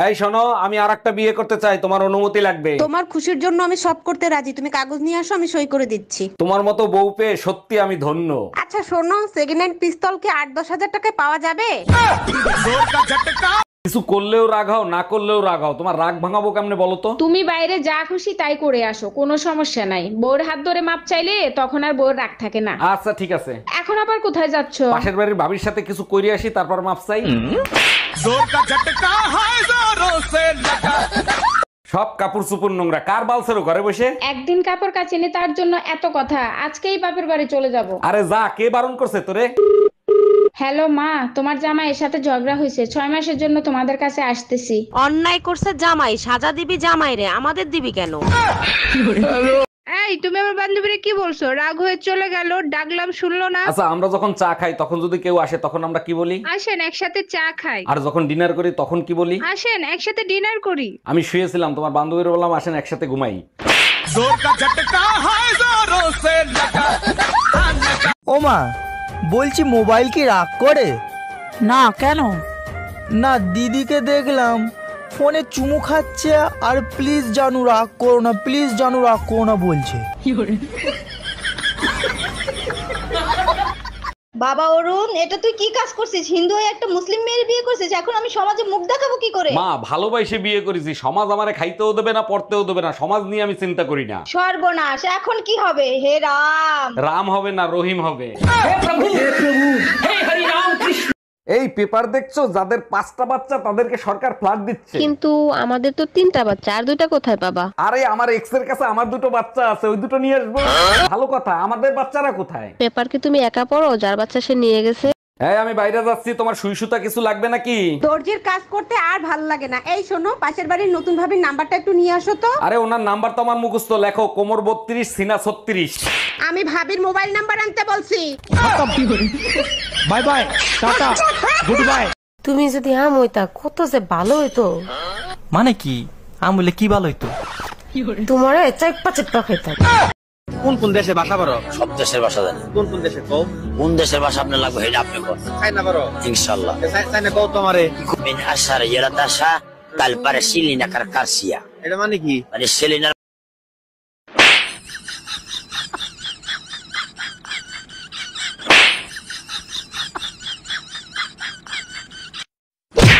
এই শোনো, আমি আরেকটা বিয়ে করতে চাই, তোমার অনুমতি লাগবে। তোমার খুশির জন্য আমি সব করতে রাজি, তুমি কাগজ নিয়ে আসো, আমি সই করে দিচ্ছি। তোমার মতো বউ পেয়ে সত্যি আমি ধন্য। আচ্ছা শোনো, সেকেন্ড হ্যান্ড পিস্তল কি 8-10 হাজার টাকায় পাওয়া যাবে? কিছু করলেও রাগ হও, না করলেও রাগ হও, তোমার রাগ ভাঙাবো কেমনে বলো তো? তুমি বাইরে যা খুশি তাই করে আসো, কোনো সমস্যা নাই। বউর হাত ধরে মাপ চাইলে তখন আর বউর রাগ থাকে না। আচ্ছা ঠিক আছে। এখন আবার কোথায় যাচ্ছ? পাশের বাড়ির ভাবির সাথে কিছু কইরে আসি, তারপর মাপ চাই। সব কাপড় চুপুর নোংরা, কার বালছেরো ঘরে বসে? একদিন কাপড় কাচিনি তার জন্য এত কথা, আজকেই বাপের বাড়ি চলে যাব। আরে যা, কে বারণ করছে তোরে? হ্যালো মা, তোমার জামাইয়ের সাথে ঝগড়া হয়েছে, 6 মাসের জন্য তোমাদের কাছে আসতেছি। অন্যায় করছে জামাই, সাজা দিবি জামাই রে, আমাদের দিবি কেন? এই তুমি আমার বান্ধবীরে কি বলছো? রাগ হয়ে চলে গেল, ডাকলাম শুনলো না। আচ্ছা, আমরা যখন চা খাই তখন যদি কেউ আসে তখন আমরা কি বলি? আসেন একসাথে চা খাই। আর যখন ডিনার করি তখন কি বলি? আসেন একসাথে ডিনার করি। আমি শুয়েছিলাম, তোমার বান্ধবীর বললাম আসেন একসাথে ঘুমাই। ও মা, বলছি মোবাইল কি রাগ করে? না, কেন? না, দিদিকে দেখলাম ফোনে চুমু খাচ্ছে আর প্লিজ জানু রাগ করো না, প্লিজ জানু রাগ করো না বলছে। বাবা অরুণ, এটা তুই কি কাজ করছিস? হিন্দু হয়ে একটা মুসলিম মেয়ের বিয়ে করছিস, এখন আমি সমাজে মুখ দেখাবো কি করে? মা, ভালোবাসে বিয়ে করেছি, সমাজ আমারে খাইতেও দেবে না, পড়তেও দেবে না, সমাজ নিয়ে আমি চিন্তা করি না। সর্বনাশ, এখন কি হবে? হে রাম! রাম হবে না রহিম হবে। এই পেপার দেখছো, যাদের 5টা বাচ্চা তাদেরকে সরকার ফ্ল্যাট দিচ্ছে। কিন্তু আমাদের তো 3টা বাচ্চা, আর 2টা কোথায় পাবা? আরে আমার এক্স এর কাছে আমার 2টো বাচ্চা আছে, ওই 2টো নিয়ে আসবো। ভালো কথা, আমাদের বাচ্চারা কোথায়? পেপার কি তুমি একা পড়ো? যার বাচ্চা সে নিয়ে গেছে। এই আমি বাইরে যাচ্ছি, তোমার সুই সুতা কিছু লাগবে নাকি? দর্জির কাজ করতে আর ভাল লাগে না। এই শোনো, পাশের বাড়ির নতুন ভাবির নাম্বারটা একটু নিয়ে আসো তো। আরে ওনার নাম্বার তো আমার মুখস্থ, লেখো কোমর 32 সিনা 36। আমি ভাবির মোবাইল নাম্বার আনতে বলছি। Bye bye, tata, good bye. তুমি যদি আম হইতা কত যে ভালো হইতো। মানে কি? আমি বলে কি ভালো হইতো? তোমারে চেপ্পা চেপ্পা খাইতাম। কোন কোন দেশে বাসা পারো? সব দেশের ভাষা জানি। কোন কোন দেশে কও? কোন দেশের ভাষা আপনার লাগবে এটা আপনি কোন? চাইনা পারো? ইনশাআল্লাহ। চাইনা কও তোমারে। মিন আশার ইয়ারাতাশা তাল পারে সিলিনা কারকারসিয়া। এটা মানে কি? মানে সিলিনা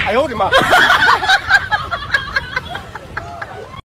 আয় ওরে মা।